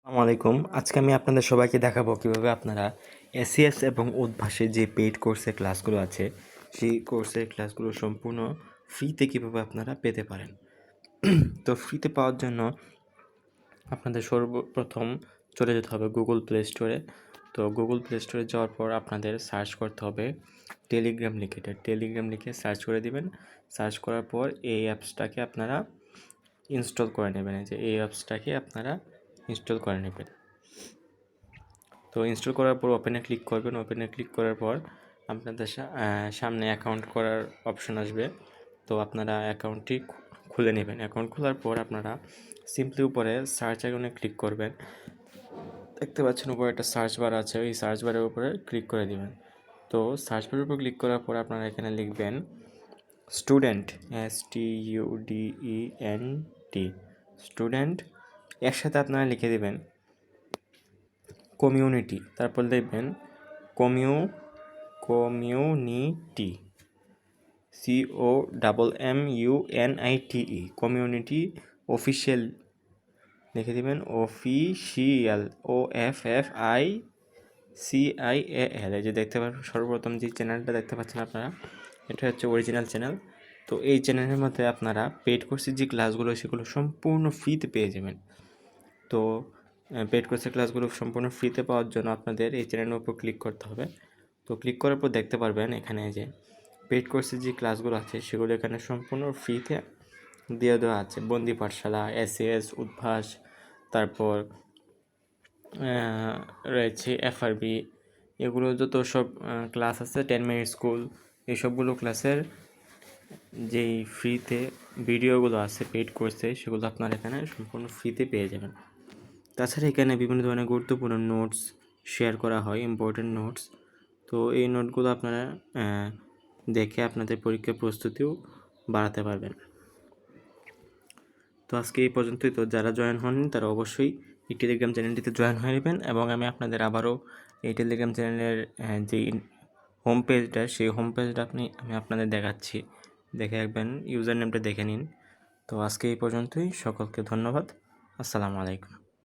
আসসালামু আলাইকুম। আজকে আমি আপনাদের সবাইকে দেখাবো কিভাবে আপনারা এসিএস এবং উদ্ভাসের যে পেইড কোর্সের ক্লাসগুলো আছে সেই কোর্সের ক্লাসগুলো সম্পূর্ণ ফ্রিতে কীভাবে আপনারা পেতে পারেন। তো ফ্রিতে পাওয়ার জন্য আপনাদের সর্বপ্রথম চলে যেতে হবে গুগল প্লে স্টোরে। তো গুগল প্লে স্টোরে যাওয়ার পর আপনাদের সার্চ করতে হবে টেলিগ্রাম লিখে। টেলিগ্রাম লিখে সার্চ করে দিবেন। সার্চ করার পর এই অ্যাপসটাকে আপনারা ইনস্টল করে নেবেন। এই অ্যাপসটাকে আপনারা ইনস্টল করে নেবেন। তো ইনস্টল করার পর ওপেনে ক্লিক করবেন। ওপেনে ক্লিক করার পর আপনাদের সামনে অ্যাকাউন্ট করার অপশন আসবে। তো আপনারা অ্যাকাউন্টটি খুলে নেবেন। অ্যাকাউন্ট খোলার পর আপনারা সিম্পলি উপরে সার্চ আইকনে ক্লিক করবেন। দেখতে পাচ্ছেন উপরে একটা সার্চ বার আছে, ওই সার্চ বারের উপরে ক্লিক করে দিবেন। তো সার্চ বারের উপর ক্লিক করার পর আপনারা এখানে লিখবেন স্টুডেন্ট, STUDENT, স্টুডেন্ট। একসাথে আপনারা লিখে দেবেন কমিউনিটি, তারপর দেখবেন কমিউনিটি, COMMUNITE, কমিউনিটি অফিসিয়াল লিখে দেবেন, অফিসিয়াল, OFFICIAL। এই যে দেখতে পাচ্ছেন সর্বপ্রথম যে চ্যানেলটা দেখতে পাচ্ছেন আপনারা, এটা হচ্ছে অরিজিনাল চ্যানেল। তো এই চ্যানেলের মধ্যে আপনারা পেইড কোর্সের যে ক্লাসগুলো সেগুলো সম্পূর্ণ ফ্রিতে পেয়ে যাবেন। তো পেইড কোর্সের ক্লাসগুলো সম্পূর্ণ ফ্রিতে পাওয়ার জন্য আপনাদের এই চ্যানেলের উপর ক্লিক করতে হবে। তো ক্লিক করার পর দেখতে পারবেন এখানে যে পেইড কোর্সের যে ক্লাসগুলো আছে সেগুলো এখানে সম্পূর্ণ ফ্রিতে দিয়ে দেওয়া আছে। বন্দি পাঠশালা, এসএস, উদ্ভাস, তারপর রয়েছে FRB, এগুলো যত সব ক্লাস আছে, 10 মিনিট স্কুল, এই সবগুলো ক্লাসের যেই ফ্রিতে ভিডিওগুলো আছে পেইড কোর্সে সেগুলো আপনারা এখানে সম্পূর্ণ ফ্রিতে পেয়ে যাবেন। তাছাড়া এখানে বিভিন্ন ধরনের গুরুত্বপূর্ণ নোটস শেয়ার করা হয়, ইম্পর্টেন্ট নোটস। তো এই নোটগুলো আপনারা দেখে আপনাদের পরীক্ষার প্রস্তুতিও বাড়াতে পারবেন। তো আজকে এই পর্যন্তই। তো যারা জয়েন হননি তারা অবশ্যই এই টেলিগ্রাম চ্যানেলটিতে জয়েন হয়ে নেবেন, এবং আমি আপনাদের আবারও এই টেলিগ্রাম চ্যানেলের যেই হোম পেজটা, সেই হোম পেজটা আমি আপনাদের দেখাচ্ছি, দেখে রাখবেন, ইউজার নেমটা দেখে নিন। তো আজকে এই পর্যন্তই। সকলকে ধন্যবাদ। আসসালামু আলাইকুম।